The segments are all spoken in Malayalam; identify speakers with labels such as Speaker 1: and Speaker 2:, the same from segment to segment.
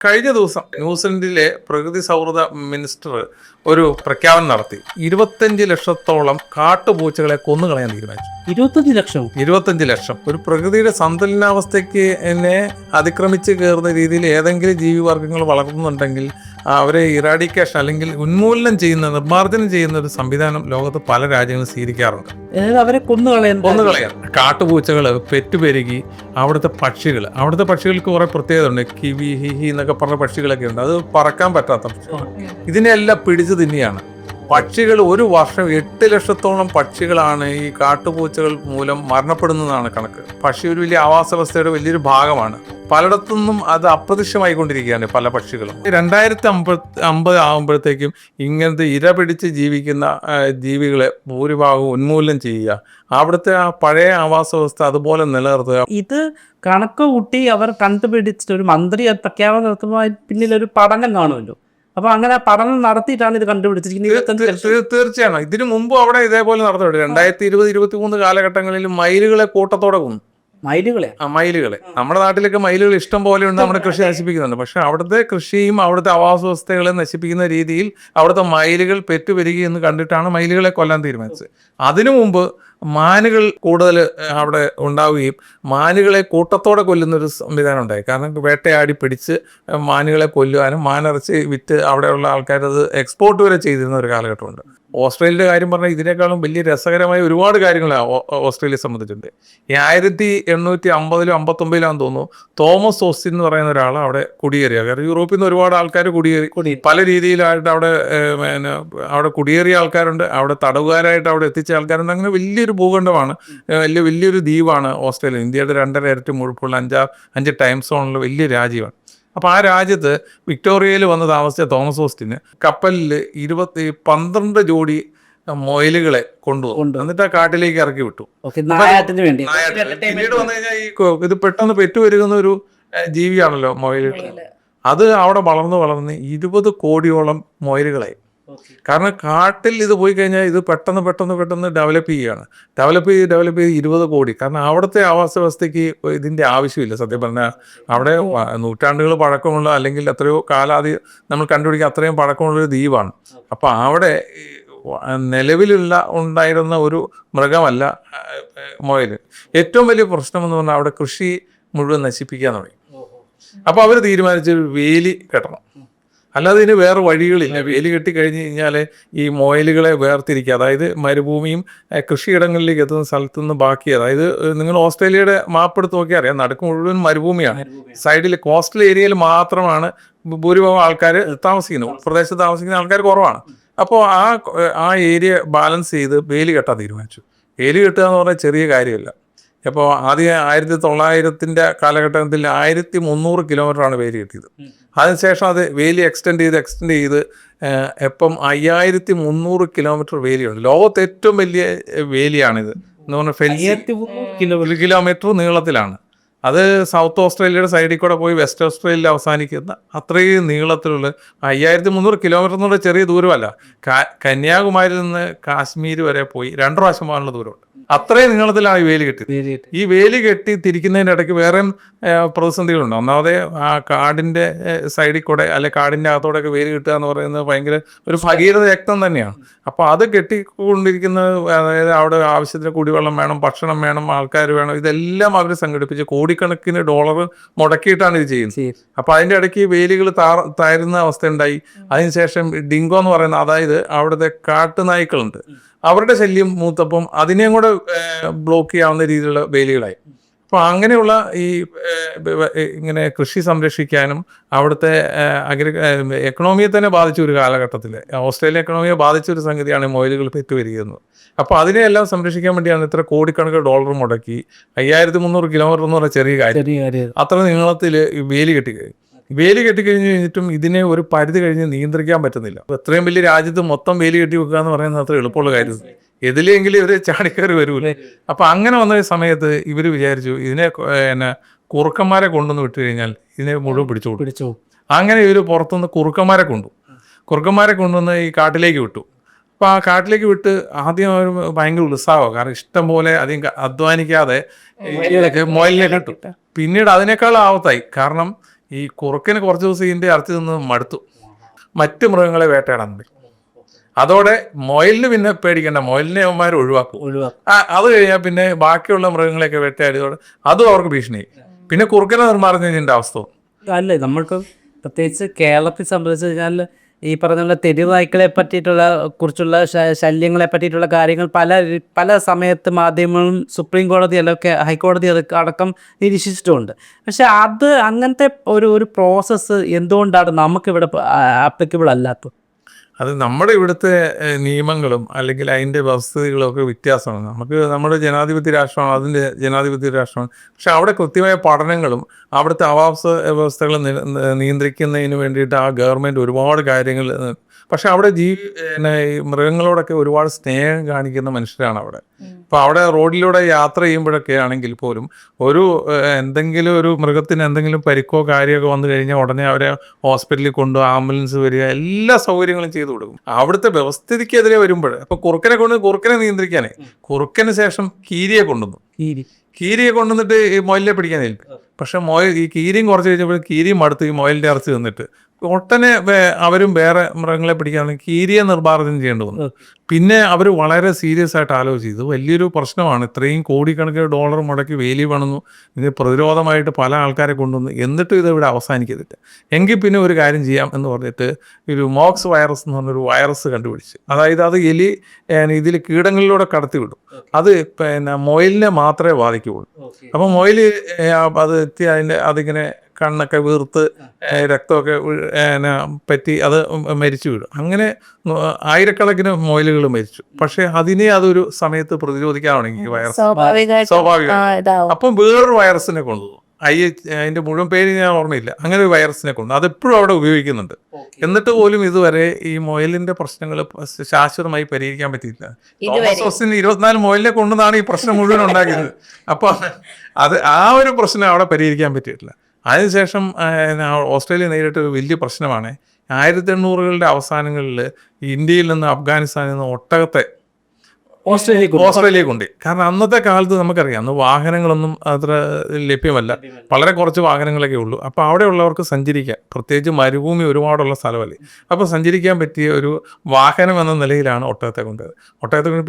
Speaker 1: കഴിഞ്ഞ ദിവസം ന്യൂസിലൻഡിലെ പ്രകൃതി സൗഹൃദ മിനിസ്റ്റർ ഒരു പ്രഖ്യാപനം നടത്തി. 25 ലക്ഷത്തോളം കാട്ടുപൂച്ചകളെ കൊന്നുകളയാൻ തീരുമാനിച്ചു.
Speaker 2: 25 ലക്ഷം
Speaker 1: 25 ലക്ഷം. ഒരു പ്രകൃതിയുടെ സന്തുലനാവസ്ഥയ്ക്ക് എന്നെ അതിക്രമിച്ച് കയറുന്ന രീതിയിൽ ഏതെങ്കിലും ജീവിവർഗങ്ങൾ വളർന്നുന്നുണ്ടെങ്കിൽ അവരെ ഇറാഡിക്കേഷൻ അല്ലെങ്കിൽ ഉന്മൂലനം ചെയ്യുന്ന, നിർമ്മാർജ്ജനം ചെയ്യുന്ന ഒരു സംവിധാനം ലോകത്ത് പല രാജ്യങ്ങളും സ്വീകരിക്കാറുണ്ട്.
Speaker 2: അവരെ കൊന്നുകളയാൻ
Speaker 1: കാട്ടുപൂച്ചകൾ പെറ്റുപെരുകി അവിടുത്തെ പക്ഷികൾക്ക് കുറെ പ്രത്യേകത ഉണ്ട്. കിവി, ഹിഹി എന്നൊക്കെ പറഞ്ഞ പക്ഷികളൊക്കെ ഉണ്ട്. അത് പറക്കാൻ പറ്റാത്ത പക്ഷികൾ. ഇതിനെല്ലാം പിടിച്ചു തിന്നിയാണ്. പക്ഷികൾ ഒരു വർഷം 8 ലക്ഷത്തോളം പക്ഷികളാണ് ഈ കാട്ടുപൂച്ചകൾ മൂലം മരണപ്പെടുന്നതാണ് കണക്ക്. പക്ഷി ഒരു വലിയ ആവാസ വ്യവസ്ഥയുടെ വലിയൊരു ഭാഗമാണ്. പലയിടത്തുനിന്നും അത് അപ്രത്യക്ഷമായിക്കൊണ്ടിരിക്കുകയാണ് പല പക്ഷികളും. 2050 ആകുമ്പോഴത്തേക്കും ഇങ്ങനത്തെ ഇര പിടിച്ച് ജീവിക്കുന്ന ജീവികളെ ഭൂരിഭാഗവും ഉന്മൂലനം ചെയ്യുക, അവിടുത്തെ ആ പഴയ ആവാസ വ്യവസ്ഥ അതുപോലെ നിലനിർത്തുക.
Speaker 2: ഇത് കണക്ക് കൂട്ടി അവർ കണ്ടുപിടിച്ചിട്ട് ഒരു മന്ത്രി പ്രഖ്യാപനം നടത്തുമ്പോൾ പിന്നിലൊരു പഠനം കാണുമല്ലോ. അപ്പൊ അങ്ങനെ പഠനം നടത്തിയിട്ടാണ് ഇത് കണ്ടുപിടിച്ചിരിക്കുന്നത്.
Speaker 1: തീർച്ചയാണ്. ഇതിനു മുമ്പ് അവിടെ ഇതേപോലെ നടന്നിട്ടുണ്ട്. 2020-2023 കാലഘട്ടങ്ങളിൽ മയിലുകളെ കൂട്ടത്തോടെ കൊന്നു. മയിലുകളെ നമ്മുടെ നാട്ടിലൊക്കെ മയിലുകൾ ഇഷ്ടം പോലെ ഉണ്ട്, നമ്മുടെ കൃഷി നശിപ്പിക്കുന്നുണ്ട്. പക്ഷെ അവിടുത്തെ കൃഷിയും അവിടുത്തെ ആവാസ വ്യവസ്ഥകളെ നശിപ്പിക്കുന്ന രീതിയിൽ അവിടുത്തെ മയിലുകൾ പെറ്റുപെരുകി എന്ന് കണ്ടിട്ടാണ് മയിലുകളെ കൊല്ലാൻ തീരുമാനിച്ചത്. അതിനു മുമ്പ് മാനുകൾ കൂടുതൽ അവിടെ ഉണ്ടാവുകയും മാനുകളെ കൂട്ടത്തോടെ കൊല്ലുന്നൊരു സംവിധാനം ഉണ്ടായി. കാരണം വേട്ടയാടി പിടിച്ച് മാനുകളെ കൊല്ലുവാനും മാനിറച്ചി വിറ്റ് അവിടെയുള്ള ആൾക്കാരത് എക്സ്പോർട്ട് വരെ ചെയ്തിരുന്ന ഒരു കാലഘട്ടമുണ്ട്. ഓസ്ട്രേലിയയുടെ കാര്യം പറഞ്ഞാൽ ഇതിനേക്കാളും വലിയ രസകരമായ ഒരുപാട് കാര്യങ്ങളാണ് ഓസ്ട്രേലിയയെ സംബന്ധിച്ചിട്ടുണ്ട്. ഈ 1850-ലും 59-ലാന്ന് തോന്നുന്നു തോമസ് ഓസ്റ്റിൻ എന്ന് പറയുന്ന ഒരാൾ അവിടെ കുടിയേറിയ. കാരണം യൂറോപ്പിൽ നിന്ന് ഒരുപാട് ആൾക്കാർ കുടിയേറി പല രീതിയിലായിട്ട് അവിടെ കുടിയേറിയ ആൾക്കാരുണ്ട്, അവിടെ തടവുകാരായിട്ട് അവിടെ എത്തിച്ച ആൾക്കാരുണ്ട്. അങ്ങനെ വലിയൊരു ഭൂഖണ്ഡമാണ്, വലിയൊരു ദ്വീപാണ് ഓസ്ട്രേലിയ. ഇന്ത്യയുടെ 2.5 ഇരട്ടി മുഴുപ്പുള്ള 5 ടൈം സോണുള്ള വലിയ രാജ്യമാണ്. അപ്പോൾ ആ രാജ്യത്ത് വിക്ടോറിയയിൽ വന്ന് താമസിച്ച തോമസ് ഓസ്റ്റിന് കപ്പലിൽ 12 ജോഡി മൊയിലുകളെ കൊണ്ടുവന്നു. എന്നിട്ട് ആ കാട്ടിലേക്ക് ഇറക്കി വിട്ടു. പിന്നീട് വന്നു കഴിഞ്ഞാൽ ഇത് പെട്ടെന്ന് പെറ്റുവരുന്ന ഒരു ജീവിയാണല്ലോ മൊയിലുകൾ. അത് അവിടെ വളർന്ന് 20 കോടിയോളം മൊയിലുകളായി. കാരണം കാട്ടിൽ ഇത് പോയി കഴിഞ്ഞാൽ ഇത് പെട്ടെന്ന് ഡെവലപ്പ് ചെയ്ത് 20 കോടി. കാരണം അവിടുത്തെ ആവാസ വ്യവസ്ഥയ്ക്ക് ഇതിൻ്റെ ആവശ്യമില്ല. സത്യം പറഞ്ഞാൽ അവിടെ നൂറ്റാണ്ടുകൾ പഴക്കമുള്ള അല്ലെങ്കിൽ എത്രയോ കാലാതി നമ്മൾ കണ്ടുപിടിക്കുക അത്രയും പഴക്കമുള്ളൊരു ദ്വീപാണ്. അപ്പോൾ അവിടെ ഉണ്ടായിരുന്ന ഒരു മൃഗമല്ല മുയൽ. ഏറ്റവും വലിയ പ്രശ്നം എന്ന് പറഞ്ഞാൽ അവിടെ കൃഷി മുഴുവൻ നശിപ്പിക്കാൻ തുടങ്ങി. അപ്പോൾ അവർ തീരുമാനിച്ച് വേലി കെട്ടണം. അല്ലാതെ ഇതിന് വേറെ വഴികളില്ല. വേലി കെട്ടി കഴിഞ്ഞ് കഴിഞ്ഞാൽ ഈ മൊയിലുകളെ വേർതിരിക്കുക, അതായത് മരുഭൂമിയും കൃഷിയിടങ്ങളിലേക്ക് എത്തുന്ന സ്ഥലത്തു നിന്ന് ബാക്കി, അതായത് നിങ്ങൾ ഓസ്ട്രേലിയയുടെ മാപ്പ് എടുത്ത് നോക്കിയാൽ അറിയാം, നടുക്ക് മുഴുവൻ മരുഭൂമിയാണ്. സൈഡിൽ കോസ്റ്റൽ ഏരിയയിൽ മാത്രമാണ് ഭൂരിഭാഗം ആൾക്കാർ താമസിക്കുന്നത്. ഉൾപ്രദേശത്ത് താമസിക്കുന്ന ആൾക്കാർ കുറവാണ്. അപ്പോൾ ആ ഏരിയ ബാലൻസ് ചെയ്ത് വേലി കെട്ടാൻ തീരുമാനിച്ചു. വേലി കെട്ടുക എന്ന് പറഞ്ഞാൽ ചെറിയ കാര്യമല്ല. അപ്പോൾ ആദ്യം 1900 കാലഘട്ടത്തിൽ 1300 കിലോമീറ്ററാണ് വേലി കെട്ടിയത്. അതിനുശേഷം അത് വേലി എക്സ്റ്റെൻഡ് ചെയ്ത് ഇപ്പം 5300 കിലോമീറ്റർ വേലിയുണ്ട്. ലോകത്തെ ഏറ്റവും വലിയ വേലിയാണിത് എന്ന് പറഞ്ഞാൽ ഫെൻസിങ് കിലോമീറ്റർ നീളത്തിലാണ്. അത് സൗത്ത് ഓസ്ട്രേലിയയുടെ സൈഡിൽ കൂടെ പോയി വെസ്റ്റ് ഓസ്ട്രേലിയയിൽ അവസാനിക്കുന്ന അത്രയും നീളത്തിലുള്ള 5300 കിലോമീറ്റർ എന്നുള്ള ചെറിയ ദൂരമല്ല. കന്യാകുമാരിയിൽ നിന്ന് കാശ്മീർ വരെ പോയി 2 പ്രാവശ്യം പോകാനുള്ള ദൂരമുണ്ട്. അത്രയും നീളത്തിലാണ് ഈ വേലി കെട്ടിയത്. ഈ വേലി കെട്ടി തിരിക്കുന്നതിൻ്റെ ഇടയ്ക്ക് വേറെയും പ്രതിസന്ധികളുണ്ട്. ഒന്നാമത് ആ കാടിൻ്റെ സൈഡിൽ കൂടെ അല്ലെ കാടിൻ്റെ അകത്തോടെയൊക്കെ വേലി കിട്ടുക എന്ന് പറയുന്നത് ഭയങ്കര ഒരു ഭഗീരഥ യജ്ഞം തന്നെയാണ്. അപ്പോൾ അത് കെട്ടിക്കൊണ്ടിരിക്കുന്നത്, അതായത് അവിടെ ആവശ്യത്തിന് കുടിവെള്ളം വേണം, ഭക്ഷണം വേണം, ആൾക്കാർ വേണം, ഇതെല്ലാം അവർ സംഘടിപ്പിച്ച് കോടിക്കണക്കിന് ഡോളർ മുടക്കിയിട്ടാണ് ഇത് ചെയ്യുന്നത്. അപ്പോൾ അതിൻ്റെ ഇടയ്ക്ക് വേലികൾ താരുന്ന അവസ്ഥ ഉണ്ടായി. അതിനുശേഷം ഡിങ്കോ എന്ന് പറയുന്ന, അതായത് അവിടുത്തെ കാട്ടുനായ്ക്കളുണ്ട്, അവരുടെ ശല്യം മൂത്തപ്പം അതിനെയും കൂടെ ബ്ലോക്ക് ചെയ്യാവുന്ന രീതിയിലുള്ള വേലികളായി. അപ്പോൾ അങ്ങനെയുള്ള ഇങ്ങനെ കൃഷി സംരക്ഷിക്കാനും അവിടുത്തെ എക്കണോമിയെ തന്നെ ബാധിച്ച ഒരു കാലഘട്ടത്തിൽ ഓസ്ട്രേലിയ എക്കണോമിയെ ബാധിച്ച ഒരു സംഗതിയാണ് മൊയിലുകൾ പെറ്റുവരികയെന്നത്. അപ്പോൾ അതിനെയെല്ലാം സംരക്ഷിക്കാൻ വേണ്ടിയാണ് ഇത്ര കോടിക്കണക്കിന് ഡോളർ മുടക്കി 5300 കിലോമീറ്റർ എന്ന് പറഞ്ഞ ചെറിയ കാര്യം അത്ര നീളത്തിൽ വേലി കെട്ടിക്കഴിഞ്ഞിട്ടും ഇതിനെ ഒരു പരിധി കഴിഞ്ഞ് നിയന്ത്രിക്കാൻ പറ്റുന്നില്ല. എത്രയും വലിയ രാജ്യത്ത് മൊത്തം വേലി കെട്ടി വെക്കുക എന്ന് പറയുന്നത് അത്ര എളുപ്പമുള്ള കാര്യം. എതിലെങ്കിലും ഇവർ ചാടിക്കയറി വരൂലേ. അപ്പം അങ്ങനെ വന്ന സമയത്ത് ഇവർ വിചാരിച്ചു ഇതിനെ കുറുക്കന്മാരെ കൊണ്ടുവന്ന് വിട്ടു കഴിഞ്ഞാൽ ഇതിനെ മുഴുവൻ പിടിച്ചു. അങ്ങനെ ഇവർ പുറത്തുനിന്ന് കുറുക്കന്മാരെ കൊണ്ടുവന്ന് ഈ കാട്ടിലേക്ക് വിട്ടു. അപ്പോൾ ആ കാട്ടിലേക്ക് വിട്ട് ആദ്യം അവർ ഭയങ്കര ഉത്സാഹമാണ്. കാരണം ഇഷ്ടം പോലെ അധികം അധ്വാനിക്കാതെ മുയലിനെ കെട്ടു. പിന്നീട് അതിനേക്കാൾ ആവത്തായി. കാരണം ഈ കുറുക്കന് കുറച്ച് ദിവസം ഇതിൻ്റെ ഇറച്ചി നിന്ന് മടുത്തു, മറ്റ് മൃഗങ്ങളെ വേട്ടയാടാൻ തുടങ്ങി. അതോടെ മുയലിന് പിന്നെ പേടിക്കേണ്ട, മുയലിനെ അവന്മാർ ഒഴിവാക്കും. അത് കഴിഞ്ഞാൽ പിന്നെ ബാക്കിയുള്ള മൃഗങ്ങളെയൊക്കെ വേട്ടയാടിയതോടെ അതും അവർക്ക് ഭീഷണിയായി. പിന്നെ കുറുക്കനെ നിർമ്മാർജ്ജനം ചെയ്യേണ്ട അവസ്ഥ.
Speaker 2: അല്ലേ, നമ്മൾക്ക് പ്രത്യേകിച്ച് കേരളത്തിൽ സംബന്ധിച്ച് കഴിഞ്ഞാൽ ഈ പറഞ്ഞ തെരുവ് നായ്ക്കളെ പറ്റിയിട്ടുള്ള കുറിച്ചുള്ള ശല്യങ്ങളെ പറ്റിയിട്ടുള്ള കാര്യങ്ങൾ പല സമയത്ത് മാധ്യമങ്ങളും സുപ്രീം കോടതിയിലൊക്കെ ഹൈക്കോടതി അടക്കം നിരീക്ഷിച്ചിട്ടുമുണ്ട്. പക്ഷെ അങ്ങനത്തെ ഒരു പ്രോസസ്സ് എന്തുകൊണ്ടാണ് നമുക്കിവിടെ ആപ്ലിക്കബിൾ അല്ലാത്തത്?
Speaker 1: അത് നമ്മുടെ ഇവിടുത്തെ നിയമങ്ങളും അല്ലെങ്കിൽ അതിൻ്റെ വ്യവസ്ഥിതികളും ഒക്കെ വ്യത്യാസമാണ്. നമ്മുടെ ജനാധിപത്യ രാഷ്ട്രമാണ്, അതിൻ്റെ ജനാധിപത്യ രാഷ്ട്രമാണ്. പക്ഷെ അവിടെ കൃത്യമായ പഠനങ്ങളും അവിടുത്തെ ആവാസ വ്യവസ്ഥകൾ നിയന്ത്രിക്കുന്നതിന് വേണ്ടിയിട്ട് ആ ഗവൺമെൻറ് ഒരുപാട് കാര്യങ്ങൾ. പക്ഷെ അവിടെ ഈ മൃഗങ്ങളോടൊക്കെ ഒരുപാട് സ്നേഹം കാണിക്കുന്ന മനുഷ്യരാണ് അവിടെ. അപ്പോൾ അവിടെ റോഡിലൂടെ യാത്ര ചെയ്യുമ്പോഴൊക്കെ ആണെങ്കിൽ പോലും എന്തെങ്കിലും ഒരു മൃഗത്തിന് എന്തെങ്കിലും പരിക്കോ കാര്യമൊക്കെ വന്നു കഴിഞ്ഞാൽ ഉടനെ അവരെ ഹോസ്പിറ്റലിൽ കൊണ്ടുപോകും, ആംബുലൻസ് വരിക, എല്ലാ സൗകര്യങ്ങളും ചെയ്തു കൊടുക്കും. അവിടുത്തെ വ്യവസ്ഥിതിക്കെതിരെ വരുമ്പോൾ അപ്പോൾ കുറുക്കനെ നിയന്ത്രിക്കാനേ കുറുക്കന് ശേഷം കീരിയെ കൊണ്ടുവന്നിട്ട് ഈ മൊയിലിനെ പിടിക്കാനായിരിക്കും. പക്ഷെ ഈ കീരിയും കുറച്ച് കഴിഞ്ഞപ്പോൾ കീരിയും അടുത്ത് ഈ മൊയിലിൻ്റെ ഇറച്ചി തിന്നിട്ട് ഒട്ടനെ അവരും വേറെ മൃഗങ്ങളെ പിടിക്കാണെങ്കിൽ കീരിയെ നിർമ്മാർജ്ജനം ചെയ്യേണ്ടി വന്നു. പിന്നെ അവർ വളരെ സീരിയസ് ആയിട്ട് ആലോചിച്ചു, ഇത് വലിയൊരു പ്രശ്നമാണ്, ഇത്രയും കോടിക്കണക്കിന് ഡോളർ മുടക്കി വേലി പണിതു, ഇത് പ്രതിരോധമായിട്ട് പല ആൾക്കാരെ കൊണ്ടുവന്നു, എന്നിട്ടും ഇത് ഇവിടെ അവസാനിക്കത്തില്ല. എങ്കിൽ പിന്നെ ഒരു കാര്യം ചെയ്യാം എന്ന് പറഞ്ഞിട്ട് ഒരു മോക്സ് വൈറസ് എന്ന് പറഞ്ഞൊരു വൈറസ് കണ്ടുപിടിച്ച്, അതായത് അത് ഇതിൽ കീടങ്ങളിലൂടെ കടത്തിവിടും. അത് മൊയിലിനെ മാത്രമേ ബാധിക്കുകയുള്ളൂ. അപ്പം മൊയിൽ അത് എത്തി അതിങ്ങനെ കണ്ണൊക്കെ വീർത്ത് രക്തമൊക്കെ പറ്റി അത് മരിച്ചു വീഴും. അങ്ങനെ ആയിരക്കണക്കിന് മൊയിലുകൾ മരിച്ചു. പക്ഷെ അതൊരു സമയത്ത് പ്രതിരോധിക്കാണെങ്കിൽ വൈറസ് സ്വാഭാവികമായിട്ട് അപ്പം വേറൊരു വൈറസിനെ കൊണ്ടുപോകും. അതിന്റെ മുഴുവൻ പേര് ഞാൻ ഓർമ്മയില്ല. അങ്ങനെ ഒരു വൈറസിനെ കൊണ്ട് അതെപ്പോഴും അവിടെ ഉപയോഗിക്കുന്നുണ്ട്. എന്നിട്ട് പോലും ഇതുവരെ ഈ മൊയിലിന്റെ പ്രശ്നങ്ങൾ ശാശ്വതമായി പരിഹരിക്കാൻ പറ്റിയില്ല. തോമസ് ഓസ്റ്റിൻ 24 മൊയിലിനെ കൊണ്ടുവന്നാണ് ഈ പ്രശ്നം മുഴുവൻ ഉണ്ടാക്കിയത്. അപ്പൊ ആ ഒരു പ്രശ്നം അവിടെ പരിഹരിക്കാൻ പറ്റിയിട്ടില്ല. അതിനുശേഷം ഓസ്ട്രേലിയ നേരിട്ട ഒരു വലിയ പ്രശ്നമാണ് 1800കളുടെ അവസാനങ്ങളിൽ ഇന്ത്യയിൽ നിന്ന് അഫ്ഗാനിസ്ഥാനിൽ നിന്ന് ഒട്ടകത്തെ ഓസ്ട്രേലിയ കൊണ്ട്. കാരണം അന്നത്തെ കാലത്ത് നമുക്കറിയാം, അന്ന് വാഹനങ്ങളൊന്നും അത്ര ലഭ്യമല്ല, വളരെ കുറച്ച് വാഹനങ്ങളൊക്കെ ഉള്ളൂ. അപ്പോൾ അവിടെയുള്ളവർക്ക് സഞ്ചരിക്കാൻ, പ്രത്യേകിച്ച് മരുഭൂമി ഒരുപാടുള്ള സ്ഥലമല്ലേ, അപ്പോൾ സഞ്ചരിക്കാൻ പറ്റിയ ഒരു വാഹനം എന്ന നിലയിലാണ് ഒട്ടകത്തെ കൊണ്ട്.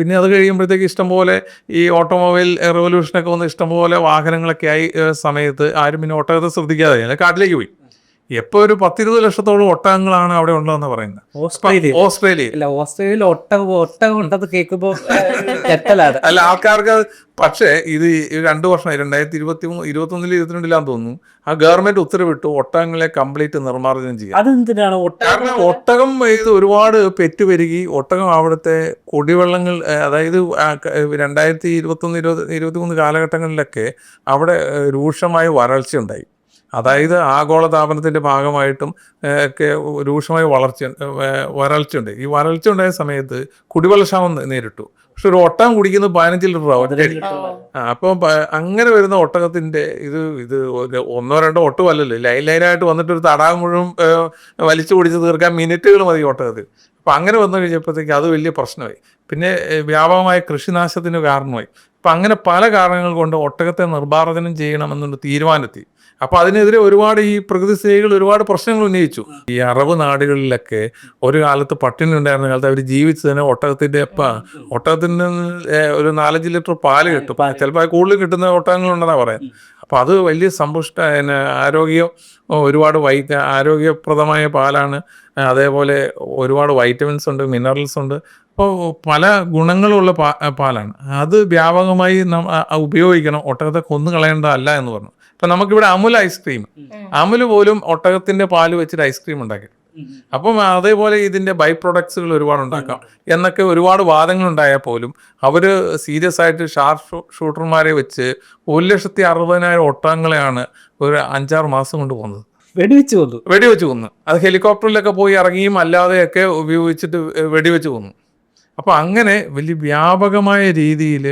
Speaker 1: പിന്നെ അത് കഴിയുമ്പോഴത്തേക്ക് ഇഷ്ടംപോലെ ഈ ഓട്ടോമൊബൈൽ റെവല്യൂഷനൊക്കെ വന്ന് ഇഷ്ടംപോലെ വാഹനങ്ങളൊക്കെ ആയി സമയത്ത് ആരും പിന്നെ ഒട്ടകത്തെ ശ്രദ്ധിക്കാതെ കാട്ടിലേക്ക് പോയി. എപ്പോൾ ഒരു 10-20 ലക്ഷത്തോളം ഒട്ടകങ്ങളാണ് അവിടെ ഉള്ളതെന്ന് പറയുന്നത്.
Speaker 2: ഓസ്ട്രേലിയയിൽ ഒട്ടകം ഉണ്ടെന്ന് കേൾക്കുമ്പോൾ അല്ല
Speaker 1: ആൾക്കാർക്ക്. പക്ഷേ ഇത് 2 വർഷമായി, 2021, 2022 തോന്നുന്നു, ആ ഗവൺമെന്റ് ഉത്തരവിട്ടു ഒട്ടകങ്ങളെ കംപ്ലീറ്റ് നിർമ്മാർജ്ജനം ചെയ്യാം.
Speaker 2: അതെന്തിനാണ്?
Speaker 1: കാരണം ഒട്ടകം ഇത് ഒരുപാട് പെറ്റുപെരുകി. ഒട്ടകം അവിടുത്തെ കുടിവെള്ളങ്ങൾ, അതായത് 2021, 2023 കാലഘട്ടങ്ങളിലൊക്കെ അവിടെ രൂക്ഷമായ വരൾച്ച ഉണ്ടായി. അതായത് ആഗോളതാപനത്തിൻ്റെ ഭാഗമായിട്ടും ഒക്കെ രൂക്ഷമായ വരൾച്ചയുണ്ട്. ഈ വരൾച്ച ഉണ്ടായ സമയത്ത് കുടിവെള്ളക്ഷാമം നേരിട്ടു. പക്ഷെ ഒരു ഒട്ടകം കുടിക്കുന്നത് 15 ലിറ്റർ. അപ്പം അങ്ങനെ വരുന്ന ഒട്ടകത്തിൻ്റെ ഇത് 1-2 ഒട്ടുമല്ലല്ലോ, ലൈനായിട്ട് വന്നിട്ട് ഒരു തടാകം മുഴുവൻ വലിച്ചു കുടിച്ച് തീർക്കാൻ മിനിറ്റുകൾ മതി ഒട്ടകത്തിൽ. അപ്പം അങ്ങനെ വന്നു കഴിഞ്ഞപ്പോഴത്തേക്ക് അത് വലിയ പ്രശ്നമായി. പിന്നെ വ്യാപകമായ കൃഷിനാശത്തിന് കാരണമായി. അപ്പം അങ്ങനെ പല കാരണങ്ങൾ കൊണ്ട് ഒട്ടകത്തെ നിർമ്മാർജ്ജനം ചെയ്യണമെന്നുള്ള തീരുമാനമെത്തി. അപ്പോൾ അതിനെതിരെ ഒരുപാട് ഈ പ്രകൃതി സ്നേഹികൾ ഒരുപാട് പ്രശ്നങ്ങൾ ഉന്നയിച്ചു. ഈ അറബ് നാടുകളിലൊക്കെ ഒരു കാലത്ത് പട്ടിണി ഉണ്ടായിരുന്ന കാലത്ത് അവർ ജീവിച്ചതിന് ഒട്ടകത്തിൻ്റെ ഒട്ടകത്തിന് ഒരു 4-5 ലിറ്റർ പാല് കിട്ടും. ചിലപ്പോൾ കൂടുതൽ കിട്ടുന്ന ഒട്ടകങ്ങളുണ്ടെന്നാണ് പറയാം. അപ്പോൾ അത് വലിയ ഒരുപാട് ആരോഗ്യപ്രദമായ പാലാണ്. അതേപോലെ ഒരുപാട് വൈറ്റമിൻസ് ഉണ്ട്, മിനറൽസ് ഉണ്ട്. അപ്പോൾ പല ഗുണങ്ങളുള്ള പാലാണ്. അത് വ്യാപകമായി ഉപയോഗിക്കണം, ഒട്ടകത്തെ കൊന്നുകളയേണ്ടതല്ല എന്ന് പറഞ്ഞു. ഇപ്പം നമുക്കിവിടെ അമുൽ പോലും ഒട്ടകത്തിൻ്റെ പാല് വെച്ചിട്ട് ഐസ്ക്രീം ഉണ്ടാക്കി. അപ്പം അതേപോലെ ഇതിൻ്റെ ബൈ പ്രൊഡക്ട്സുകൾ ഒരുപാട് ഉണ്ടാക്കാം എന്നൊക്കെ ഒരുപാട് വാദങ്ങളുണ്ടായാൽ പോലും അവർ സീരിയസ് ആയിട്ട് ഷാർപ്പ് ഷൂട്ടർമാരെ വെച്ച് 1,60,000 ഒട്ടകങ്ങളെയാണ് ഒരു 5-6 മാസം കൊണ്ട് പോകുന്നത്. വെടിവെച്ച് കൊന്നു. അത് ഹെലികോപ്റ്ററിലൊക്കെ പോയി ഇറങ്ങിയും അല്ലാതെയൊക്കെ ഉപയോഗിച്ചിട്ട് വെടിവെച്ച് കൊന്നു. അപ്പോൾ അങ്ങനെ വലിയ വ്യാപകമായ രീതിയിൽ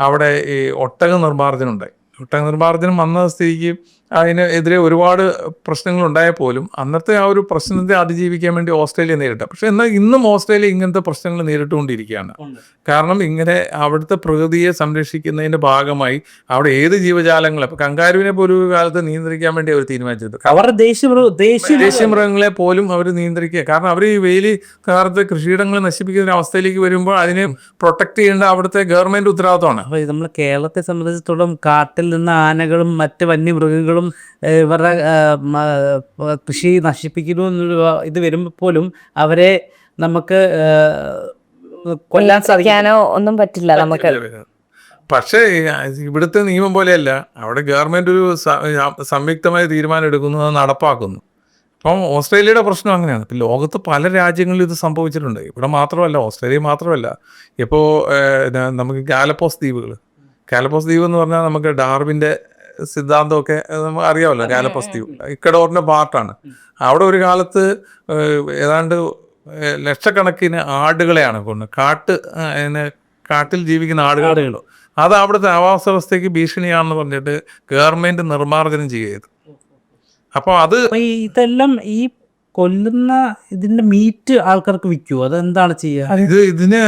Speaker 1: അവിടെ ഈ ഒട്ടക നിർമ്മാർജ്ജനം ഉണ്ടായി. ഒട്ടക നിർമ്മാർജ്ജനം വന്ന സ്ഥിതിക്ക് അതിനെതിരെ ഒരുപാട് പ്രശ്നങ്ങൾ ഉണ്ടായാൽ പോലും അന്നത്തെ ആ ഒരു പ്രശ്നത്തെ അതിജീവിക്കാൻ വേണ്ടി ഓസ്ട്രേലിയ നേരിട്ട. പക്ഷെ എന്നാൽ ഇന്നും ഓസ്ട്രേലിയ ഇങ്ങനത്തെ പ്രശ്നങ്ങൾ നേരിട്ടുകൊണ്ടിരിക്കുകയാണ്. കാരണം ഇങ്ങനെ അവിടുത്തെ പ്രകൃതിയെ സംരക്ഷിക്കുന്നതിന്റെ ഭാഗമായി അവിടെ ഏത് ജീവജാലങ്ങളെ, ഇപ്പൊ കങ്കാരുവിനെ പോലും ഒരു കാലത്ത് നിയന്ത്രിക്കാൻ വേണ്ടി അവർ തീരുമാനിച്ചത്.
Speaker 2: അവരുടെ ദേശീയ
Speaker 1: മൃഗങ്ങളെ പോലും അവർ നിയന്ത്രിക്കുക. കാരണം അവർ ഈ വേലി കാലത്ത് കൃഷിയിടങ്ങൾ നശിപ്പിക്കുന്ന ഒരു അവസ്ഥയിലേക്ക് വരുമ്പോൾ അതിനെ പ്രൊട്ടക്ട് ചെയ്യേണ്ട അവിടുത്തെ ഗവൺമെന്റ് ഉത്തരവാദിത്തമാണ്.
Speaker 2: അപ്പോൾ നമ്മൾ കേരളത്തെ സംബന്ധിച്ചിടത്തോളം കാട്ടിൽ നിന്ന് ആനകളും മറ്റ് വന്യമൃഗങ്ങളും ഇവരുടെ കൃഷി നശിപ്പിക്കുന്നു എന്നൊരു ഇത് വരുമ്പോൾ പോലും അവരെ നമുക്ക് കൊല്ലാൻ
Speaker 3: സാധിക്കാനോ ഒന്നും പറ്റില്ല നമുക്ക്.
Speaker 1: പക്ഷേ ഇവിടുത്തെ നിയമം പോലെയല്ല. അവിടെ ഗവൺമെന്റ് ഒരു സംയുക്തമായ തീരുമാനം എടുക്കുന്നു, അത് നടപ്പാക്കുന്നു. അപ്പം ഓസ്ട്രേലിയയുടെ പ്രശ്നം അങ്ങനെയാണ്. ഇപ്പം ലോകത്ത് പല രാജ്യങ്ങളിലും ഇത് സംഭവിച്ചിട്ടുണ്ട്. ഇവിടെ മാത്രമല്ല, ഓസ്ട്രേലിയ മാത്രമല്ല. ഇപ്പോൾ നമുക്ക് ഗാലപ്പോസ് ദ്വീപ് എന്ന് പറഞ്ഞാൽ നമുക്ക് ഡാർവിൻ്റെ സിദ്ധാന്തമൊക്കെ നമുക്ക് അറിയാമല്ലോ. ഗാലപ്പോസ് ദ്വീപ് ഇക്കഡോറിൻ്റെ പാർട്ടാണ്. അവിടെ ഒരു കാലത്ത് ഏതാണ്ട് ലക്ഷക്കണക്കിന് ആടുകളെയാണ് കൊണ്ടുന്നത്. കാട്ടിൽ ജീവിക്കുന്ന ആടുകളോ അത് അവിടുത്തെ ആവാസ വ്യവസ്ഥയ്ക്ക് ഭീഷണിയാണെന്ന് പറഞ്ഞിട്ട് ഗവൺമെൻറ് നിർമ്മാർജ്ജനം ചെയ്തു. അപ്പോൾ
Speaker 2: ഇതെല്ലാം ഈ കൊല്ലുന്ന ഇതിന്റെ മീറ്റ് ആൾക്കാർക്ക് വിൽക്കുമോ? അതെന്താണ് ചെയ്യുക?
Speaker 1: ഇതിന്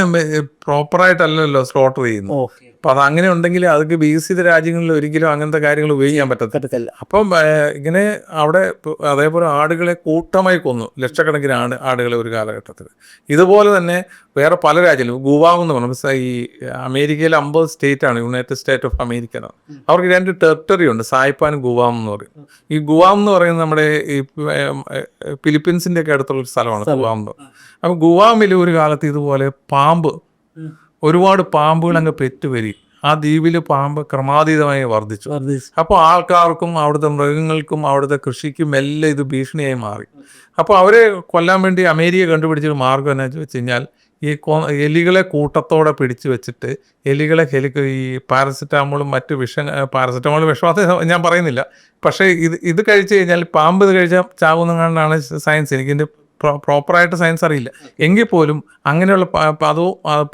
Speaker 1: പ്രോപ്പറായിട്ടല്ലല്ലോ സ്ലോട്ടർ ചെയ്യുന്നു. അപ്പം അത് അങ്ങനെ ഉണ്ടെങ്കിൽ അതൊക്കെ വികസിത രാജ്യങ്ങളിൽ ഒരിക്കലും അങ്ങനത്തെ കാര്യങ്ങൾ ഉപയോഗിക്കാൻ പറ്റത്തില്ല. അപ്പം ഇങ്ങനെ അവിടെ അതേപോലെ ആടുകളെ കൂട്ടമായി കൊന്നു, ലക്ഷക്കണക്കിന് ആടുകളെ ഒരു കാലഘട്ടത്തിൽ. ഇതുപോലെ തന്നെ വേറെ പല രാജ്യങ്ങളും, ഗുവാം എന്ന് പറഞ്ഞാൽ ഈ അമേരിക്കയിലെ 50 സ്റ്റേറ്റാണ്, യുണൈറ്റഡ് സ്റ്റേറ്റ് ഓഫ് അമേരിക്ക. അവർക്ക് 2 ടെറിട്ടറി ഉണ്ട്, സായിപ്പാനും ഗുവാം എന്ന് പറയും. ഈ ഗുവാം എന്ന് പറയുന്നത് നമ്മുടെ ഈ ഫിലിപ്പീൻസിൻ്റെ ഒക്കെ അടുത്തുള്ള ഒരു സ്ഥലമാണ് ഗുവാം എന്ന്. അപ്പം ഗുവാമിൽ ഒരു കാലത്ത് ഇതുപോലെ ഒരുപാട് പാമ്പുകൾ അങ്ങ് പെറ്റുവരി. ആ ദ്വീപിൽ പാമ്പ് ക്രമാതീതമായി വർദ്ധിച്ചു. അപ്പോൾ ആൾക്കാർക്കും അവിടുത്തെ മൃഗങ്ങൾക്കും അവിടുത്തെ കൃഷിക്കും എല്ലാം ഇത് ഭീഷണിയായി മാറി. അപ്പോൾ അവരെ കൊല്ലാൻ വേണ്ടി അമേരിക്ക കണ്ടുപിടിച്ചൊരു മാർഗം എന്നാ വെച്ച് കഴിഞ്ഞാൽ ഈ എലികളെ കൂട്ടത്തോടെ പിടിച്ചു വെച്ചിട്ട് എലികളെ ഈ പാരസെറ്റാമോളും മറ്റ് പാരസെറ്റാമോൾ വിഷമാത്ത ഞാൻ പറയുന്നില്ല, പക്ഷേ ഇത് കഴിച്ചു കഴിഞ്ഞാൽ പാമ്പ് ഇത് കഴിച്ചാൽ ചാകുന്നതാണ് സയൻസ്. എനിക്കിതിൻ്റെ പ്രോപ്പറായിട്ട് സയൻസ് അറിയില്ല. എങ്കിൽ പോലും അങ്ങനെയുള്ള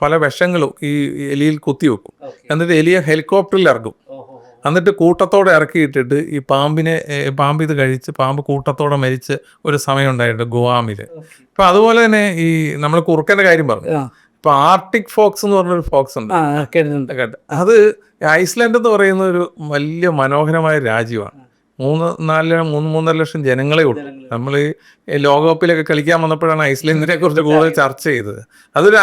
Speaker 1: പല വിഷങ്ങളും ഈ എലിയിൽ കുത്തിവെക്കും. എന്നിട്ട് എലിയെ ഹെലികോപ്റ്ററിൽ ഇറക്കും. എന്നിട്ട് കൂട്ടത്തോടെ ഇറക്കിയിട്ടിട്ട് ഈ പാമ്പ് ഇത് കഴിച്ച് പാമ്പ് കൂട്ടത്തോടെ മരിച്ച് ഒരു സമയം ഉണ്ടായിട്ടുണ്ട് ഗുവാമിൽ. അപ്പം അതുപോലെ തന്നെ ഈ നമ്മൾ കുറുക്കൻ്റെ കാര്യം പറഞ്ഞു. ഇപ്പം ആർട്ടിക് ഫോക്സ് എന്ന് പറഞ്ഞൊരു ഫോക്സ് ഉണ്ട്, അത് ഐസ്ലാൻഡ് എന്ന് പറയുന്ന ഒരു വലിയ മനോഹരമായ രാജ്യമാണ്. 3-4 ലക്ഷം ജനങ്ങളെ ഉള്ളൂ. നമ്മൾ ഈ ലോകകപ്പിലൊക്കെ കളിക്കാൻ വന്നപ്പോഴാണ് ഐസ്ലാൻഡിനെ കുറിച്ച് കൂടുതൽ ചർച്ച ചെയ്തത്.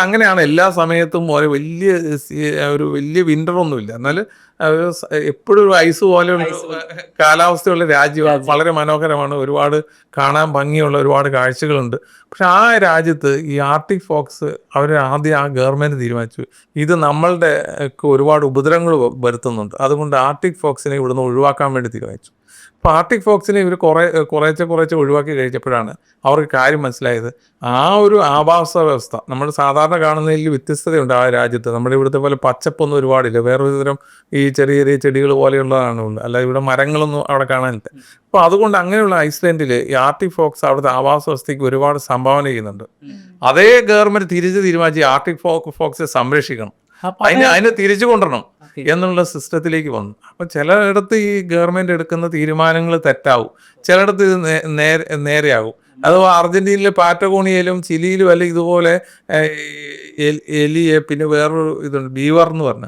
Speaker 1: അങ്ങനെയാണ് എല്ലാ സമയത്തും ഒരു വലിയ വിൻ്ററൊന്നുമില്ല, എന്നാൽ എപ്പോഴും ഒരു ഐസ് പോലെയുള്ള കാലാവസ്ഥയുള്ള രാജ്യമാണ്. വളരെ മനോഹരമാണ്, ഒരുപാട് കാണാൻ ഭംഗിയുള്ള ഒരുപാട് കാഴ്ചകളുണ്ട്. പക്ഷെ ആ രാജ്യത്ത് ഈ ആർട്ടിക് ഫോക്സ് ആദ്യം ആ ഗവൺമെൻറ് തീരുമാനിച്ചു ഇത് നമ്മളുടെ ഒരുപാട് ഉപദ്രവങ്ങൾ വരുത്തുന്നുണ്ട്, അതുകൊണ്ട് ആർട്ടിക് ഫോക്സിനെ ഇവിടുന്ന് ഒഴിവാക്കാൻ വേണ്ടി തീരുമാനിച്ചു. അപ്പോൾ ആർട്ടിക് ഫോക്സിനെ ഇവർ കുറേശ്ശെ ഒഴിവാക്കി കഴിച്ചപ്പോഴാണ് അവർക്ക് കാര്യം മനസ്സിലായത്. ആ ഒരു ആവാസ വ്യവസ്ഥ നമ്മൾ സാധാരണ കാണുന്നതിൽ വ്യത്യസ്തതയുണ്ട് ആ രാജ്യത്ത്. നമ്മുടെ ഇവിടുത്തെ പോലെ പച്ചപ്പൊന്നും ഒരുപാടില്ല, വേറൊരു തരം ഈ ചെറിയ ചെറിയ ചെടികൾ പോലെയുള്ളതാണ് ഉള്ളത്, അല്ല ഇവിടെ മരങ്ങളൊന്നും അവിടെ കാണാനില്ല. അപ്പോൾ അതുകൊണ്ട് അങ്ങനെയുള്ള ഐസ്ലാൻഡിൽ ഈ ആർട്ടിക് ഫോക്സ് അവിടുത്തെ ആവാസ വ്യവസ്ഥയ്ക്ക് ഒരുപാട് സംഭാവന ചെയ്യുന്നുണ്ട്. അതേ ഗവൺമെൻറ് തീരുമാനിച്ച് ആർട്ടിക് ഫോക്സിനെ സംരക്ഷിക്കണം, അതിനെ തിരിച്ചു കൊണ്ടുവരണം എന്നുള്ള സിസ്റ്റത്തിലേക്ക് വന്നു. അപ്പം ചിലയിടത്ത് ഈ ഗവൺമെൻറ് എടുക്കുന്ന തീരുമാനങ്ങൾ തെറ്റാവും, ചിലയിടത്ത് ഇത് നേരെയാകും. അഥവാ അർജന്റീനയിലെ പാറ്റഗോണിയയിലും ചിലിയിലും അല്ല ഇതുപോലെ എലിയെ, പിന്നെ വേറൊരു ഇതുണ്ട് ബീവർ എന്ന് പറഞ്ഞ,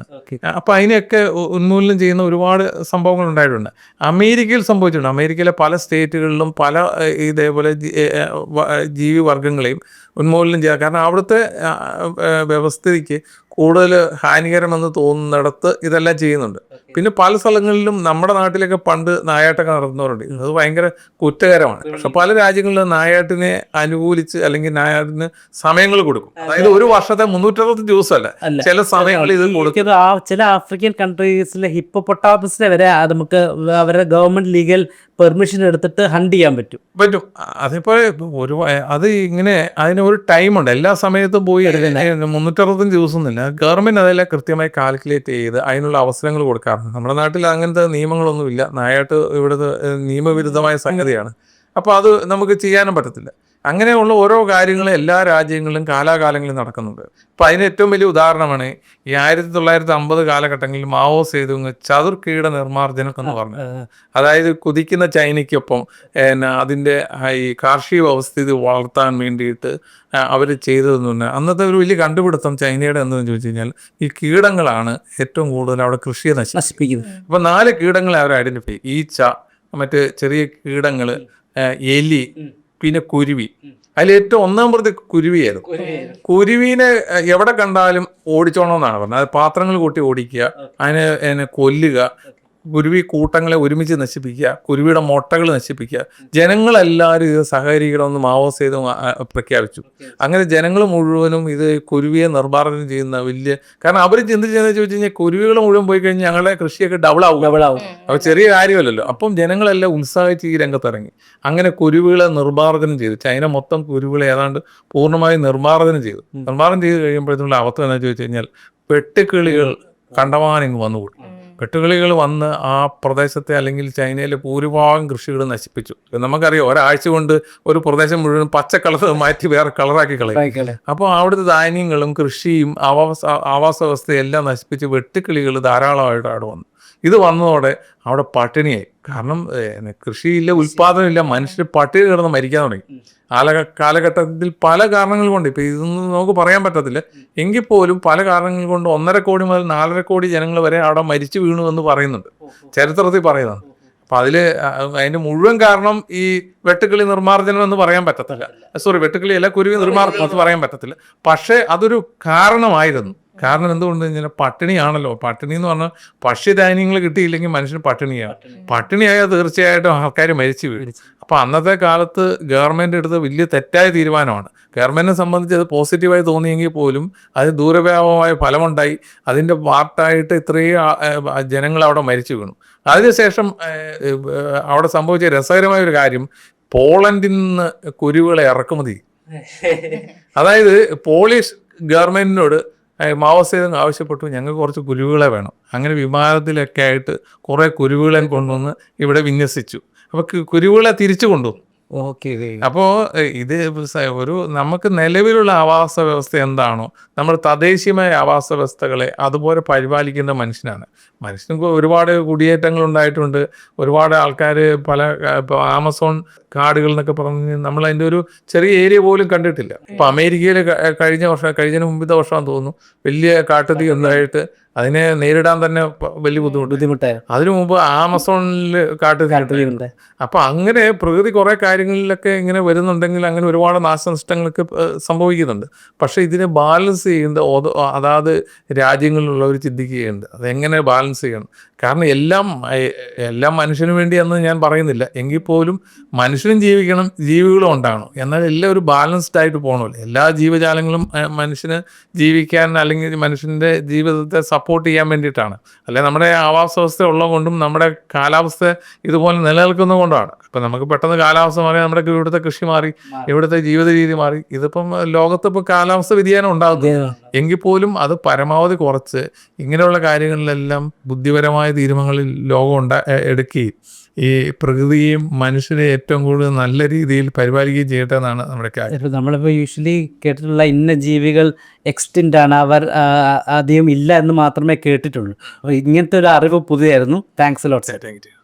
Speaker 1: അപ്പം അതിനെയൊക്കെ ഉന്മൂലനം ചെയ്യുന്ന ഒരുപാട് സംഭവങ്ങൾ ഉണ്ടായിട്ടുണ്ട്. അമേരിക്കയിൽ സംഭവിച്ചിട്ടുണ്ട്. അമേരിക്കയിലെ പല സ്റ്റേറ്റുകളിലും പല ഇതേപോലെ ജീവിവർഗങ്ങളെയും ഉന്മൂലനം ചെയ്യുക. കാരണം അവിടുത്തെ വ്യവസ്ഥയ്ക്ക് കൂടുതൽ ഹാനികരമെന്ന് തോന്നുന്നിടത്ത് ഇതെല്ലാം ചെയ്യുന്നുണ്ട്. പിന്നെ പല സ്ഥലങ്ങളിലും നമ്മുടെ നാട്ടിലൊക്കെ പണ്ട് നായാട്ടൊക്കെ നടത്തുന്നവരുണ്ട്, അത് ഭയങ്കര കുറ്റകരമാണ്. പക്ഷെ പല രാജ്യങ്ങളിലും നായാട്ടിനെ അനുകൂലിച്ച് അല്ലെങ്കിൽ നായാട്ടിന് സമയങ്ങൾ കൊടുക്കും. അതായത് ഒരു വർഷത്തെ 360 ദിവസമല്ല, ചില സമയങ്ങളിൽ ഇത് കൊടുക്കും.
Speaker 2: ചില ആഫ്രിക്കൻ കൺട്രീസിലെ ഹിപ്പോപ്പൊട്ടാമസിനെ വരെ നമുക്ക് അവരുടെ ഗവൺമെന്റ് ലീഗൽ പെർമിഷൻ എടുത്തിട്ട് ഹണ്ട് ചെയ്യാൻ പറ്റും.
Speaker 1: അതിപ്പോൾ അത് ഇങ്ങനെ അതിനൊരു ടൈമുണ്ട്, എല്ലാ സമയത്തും പോയി 365 ദിവസം തന്നെ ഗവൺമെന്റ് അതെല്ലാം കൃത്യമായി കാൽക്കുലേറ്റ് ചെയ്ത് അതിനുള്ള അവസരങ്ങൾ കൊടുക്കാറുണ്ട്. നമ്മുടെ നാട്ടിൽ അങ്ങനത്തെ നിയമങ്ങളൊന്നുമില്ല, നായാട്ട് ഇവിടുത്തെ നിയമവിരുദ്ധമായ സംഗതിയാണ്. അപ്പോൾ അത് നമുക്ക് ചെയ്യാനും പറ്റത്തില്ല. അങ്ങനെയുള്ള ഓരോ കാര്യങ്ങളും എല്ലാ രാജ്യങ്ങളിലും കാലാകാലങ്ങളിൽ നടക്കുന്നുണ്ട്. അപ്പം അതിന് ഏറ്റവും വലിയ ഉദാഹരണമാണ് ഈ 1950 കാലഘട്ടങ്ങളിൽ മാവോ സേതുങ് ചതുർകീട നിർമ്മാർജ്ജനം എന്ന് പറഞ്ഞു. അതായത് കുതിക്കുന്ന ചൈനയ്ക്കൊപ്പം അതിൻ്റെ ഈ കാർഷിക വ്യവസ്ഥിതി വളർത്താൻ വേണ്ടിയിട്ട് അവർ ചെയ്തതെന്ന് പറഞ്ഞാൽ അന്നത്തെ ഒരു വലിയ കണ്ടുപിടുത്തം ചൈനയുടെ എന്താണെന്ന് ചോദിച്ചു കഴിഞ്ഞാൽ ഈ കീടങ്ങളാണ് ഏറ്റവും കൂടുതൽ അവിടെ കൃഷിയെ
Speaker 2: നശിപ്പിക്കുന്നത്.
Speaker 1: അപ്പം 4 കീടങ്ങളെ അവർ ഐഡന്റിഫൈ: ഈച്ച, മറ്റ് ചെറിയ കീടങ്ങൾ, എലി, പിന്നെ കുരുവി. അതിൽ ഏറ്റവും ഒന്നാം പ്രതി കുരുവിയായിരുന്നു. കുരുവിനെ എവിടെ കണ്ടാലും ഓടിച്ചോണമെന്നാണ് പറഞ്ഞത്. അത് പാത്രങ്ങൾ കൂട്ടി ഓടിക്കുക, അതിനെ കൊല്ലുക, കുരുവി കൂട്ടങ്ങളെ ഒരുമിച്ച് നശിപ്പിക്കുക, കുരുവിയുടെ മുട്ടകൾ നശിപ്പിക്കുക. ജനങ്ങളെല്ലാവരും ഇത് സഹകരിക്കണമെന്ന് മാവോ സേതു പ്രഖ്യാപിച്ചു. അങ്ങനെ ജനങ്ങൾ മുഴുവനും ഇത് കുരുവിയെ നിർമ്മാർജ്ജനം ചെയ്യുന്ന വലിയ, കാരണം അവർ ചിന്തിച്ചതെന്ന് ചോദിച്ചു കഴിഞ്ഞാൽ കുരുവികൾ മുഴുവൻ പോയി കഴിഞ്ഞാൽ ഞങ്ങളുടെ കൃഷിയൊക്കെ ഡബിൾ ആവും. അപ്പോൾ ചെറിയ കാര്യമല്ലല്ലോ. അപ്പം ജനങ്ങളെല്ലാം ഉത്സാഹിച്ച് ഈ രംഗത്തിറങ്ങി. അങ്ങനെ കുരുവികളെ നിർമ്മാർജ്ജനം ചെയ്തു. ചൈന മൊത്തം കുരുവികളെ ഏതാണ്ട് പൂർണ്ണമായും നിർമ്മാർജ്ജനം ചെയ്തു. നിർമ്മാർജ്ജനം ചെയ്ത് കഴിയുമ്പോഴത്തേക്കുള്ള അവസ്ഥ എന്താ ചോദിച്ചു കഴിഞ്ഞാൽ വെട്ടുക്കിളികൾ കണ്ടമാനം വന്നുകൂടി. വെട്ടുകിളികൾ വന്ന് ആ പ്രദേശത്തെ അല്ലെങ്കിൽ ചൈനയിലെ ഭൂരിഭാഗം കൃഷികൾ നശിപ്പിച്ചു. നമുക്കറിയാം, ഒരാഴ്ച കൊണ്ട് ഒരു പ്രദേശം മുഴുവൻ പച്ച കളർ മാറ്റി വേറെ കളറാക്കി കളയും. അപ്പോൾ അവിടുത്തെ ധാന്യങ്ങളും കൃഷിയും ആവാസ വ്യവസ്ഥയും എല്ലാം നശിപ്പിച്ച് വെട്ടുകിളികൾ ധാരാളമായിട്ട് അവിടെ വന്നു. ഇത് വന്നതോടെ അവിടെ പട്ടിണിയായി. കാരണം കൃഷിയില്ല, ഉൽപ്പാദനമില്ല, മനുഷ്യർ പട്ടിണി കിടന്ന് മരിക്കാൻ തുടങ്ങി. കാലഘട്ടത്തിൽ പല കാരണങ്ങൾ കൊണ്ട്, ഇപ്പം ഇതൊന്നും നമുക്ക് പറയാൻ പറ്റത്തില്ല, എങ്കിൽ പോലും പല കാരണങ്ങൾ കൊണ്ട് 1.5 കോടി മുതൽ 4.5 കോടി ജനങ്ങൾ വരെ അവിടെ മരിച്ചു വീണു എന്ന് പറയുന്നുണ്ട്, ചരിത്രത്തിൽ പറയുന്നത്. അപ്പം അതിൻ്റെ മുഴുവൻ കാരണം ഈ വെട്ടുക്കിളി നിർമ്മാർജ്ജനം എന്ന് പറയാൻ പറ്റത്തില്ല. വെട്ടുക്കിളി അല്ല, കുരുവി നിർമ്മാർജ്ജനം എന്ന് പറയാൻ പറ്റത്തില്ല. പക്ഷേ അതൊരു കാരണമായിരുന്നു. കാരണം എന്തുകൊണ്ട് കഴിഞ്ഞാൽ പട്ടിണിയാണല്ലോ. പട്ടിണി എന്ന് പറഞ്ഞാൽ ഭക്ഷ്യധാന്യങ്ങൾ കിട്ടിയില്ലെങ്കിൽ മനുഷ്യന് പട്ടിണിയാണ്. പട്ടിണിയായാൽ തീർച്ചയായിട്ടും ആൾക്കാർ മരിച്ചു വീഴും. അപ്പോൾ അന്നത്തെ കാലത്ത് ഗവൺമെൻറ് എടുത്ത വലിയ തെറ്റായ തീരുമാനമാണ്. ഗവൺമെൻറ്റിനെ സംബന്ധിച്ച് അത് പോസിറ്റീവായി തോന്നിയെങ്കിൽ പോലും അത് ദൂരവ്യാപകമായ ഫലമുണ്ടായി. അതിൻ്റെ പാർട്ടായിട്ട് ഇത്രയും ജനങ്ങൾ അവിടെ മരിച്ചു വീണു. അതിനുശേഷം അവിടെ സംഭവിച്ച രസകരമായ ഒരു കാര്യം, പോളണ്ടിൽ നിന്ന് കുരുവികളെ ഇറക്കുമതി. അതായത് പോളിഷ് ഗവൺമെൻറ്റിനോട് മാവോ സേതുങ് ആവശ്യപ്പെട്ടു, ഞങ്ങൾക്ക് കുറച്ച് കുരുവികളെ വേണം. അങ്ങനെ വിമാനത്തിലൊക്കെ ആയിട്ട് കുറേ കുരുവികളെ കൊണ്ടുവന്ന് ഇവിടെ വിന്യസിച്ചു. അപ്പോൾ കുരുവികളെ തിരിച്ചു കൊണ്ടുവന്നു. അപ്പോൾ ഇത് ഒരു നമുക്ക് നിലവിലുള്ള ആവാസ വ്യവസ്ഥ എന്താണോ, നമ്മൾ തദ്ദേശീയമായ ആവാസ വ്യവസ്ഥകളെ അതുപോലെ പരിപാലിക്കേണ്ട മനുഷ്യനാണ്. മനുഷ്യർക്ക് ഒരുപാട് കുടിയേറ്റങ്ങൾ ഉണ്ടായിട്ടുണ്ട്. ഒരുപാട് ആൾക്കാർ പല ആമസോൺ കാടുകൾ എന്നൊക്കെ പറഞ്ഞ് നമ്മൾ അതിൻ്റെ ഒരു ചെറിയ ഏരിയ പോലും കണ്ടിട്ടില്ല. ഇപ്പം അമേരിക്കയിൽ കഴിഞ്ഞ മുമ്പത്തെ വർഷമാണെന്ന് തോന്നുന്നു, വലിയ കാട്ടുതീ ഉണ്ടായിട്ട് അതിനെ നേരിടാൻ തന്നെ വലിയ ബുദ്ധിമുട്ടായി. അതിനു മുമ്പ് ആമസോണിൽ കാട്ടുതീ. അപ്പം അങ്ങനെ പ്രകൃതി കുറേ കാര്യങ്ങളിലൊക്കെ ഇങ്ങനെ വരുന്നുണ്ടെങ്കിൽ അങ്ങനെ ഒരുപാട് നാശനഷ്ടങ്ങളൊക്കെ സംഭവിക്കുന്നുണ്ട്. പക്ഷേ ഇതിനെ ബാലൻസ് ചെയ്യുന്നത് അതാത് രാജ്യങ്ങളിലുള്ളവർ ചിന്തിക്കുകയുണ്ട്, അതെങ്ങനെ ബാലൻസ് ചെയ്യണം. കാരണം എല്ലാം മനുഷ്യന് വേണ്ടിയെന്ന് ഞാൻ പറയുന്നില്ല, എങ്കിൽ പോലും മനുഷ്യനും ജീവിക്കണം, ജീവികളും ഉണ്ടാകണം. എന്നാൽ എല്ലാം ഒരു ബാലൻസ്ഡ് ആയിട്ട് പോകണമല്ലോ. എല്ലാ ജീവജാലങ്ങളും മനുഷ്യന് ജീവിക്കാൻ അല്ലെങ്കിൽ മനുഷ്യൻ്റെ ജീവിതത്തെ സപ്പോർട്ട് ചെയ്യാൻ വേണ്ടിയിട്ടാണ്. അല്ലെങ്കിൽ നമ്മുടെ ആവാസ വ്യവസ്ഥ ഉള്ളതുകൊണ്ടും നമ്മുടെ കാലാവസ്ഥ ഇതുപോലെ നിലനിൽക്കുന്നത് കൊണ്ടാണ്. ഇപ്പം നമുക്ക് പെട്ടെന്ന് കാലാവസ്ഥ മാറി, നമ്മുടെ ഇവിടുത്തെ കൃഷി മാറി, ഇവിടുത്തെ ജീവിത രീതി മാറി. ഇതിപ്പം ലോകത്തിപ്പോൾ കാലാവസ്ഥ വ്യതിയാനം ഉണ്ടാകുന്നു, എങ്കിൽ പോലും അത് പരമാവധി കുറച്ച് ഇങ്ങനെയുള്ള കാര്യങ്ങളിലെല്ലാം ബുദ്ധിപരമായ തീരുമാനങ്ങളിൽ ലോകം എടുക്കുകയും ഈ പ്രകൃതിയെയും മനുഷ്യരെ ഏറ്റവും കൂടുതൽ നല്ല രീതിയിൽ പരിപാലിക്കുകയും ചെയ്യട്ടെ എന്നാണ് നമ്മുടെ കാര്യം.
Speaker 2: നമ്മളിപ്പോൾ യൂഷ്വലി കേട്ടിട്ടുള്ള ഇന്ന ജീവികൾ എക്സ്റ്റിൻ്റ് ആണ്, അവർ അധികം ഇല്ല എന്ന് മാത്രമേ കേട്ടിട്ടുള്ളൂ. അപ്പോൾ ഇങ്ങനത്തെ ഒരു അറിവ് പുതിയതായിരുന്നു. Thanks lot.
Speaker 1: Thank U.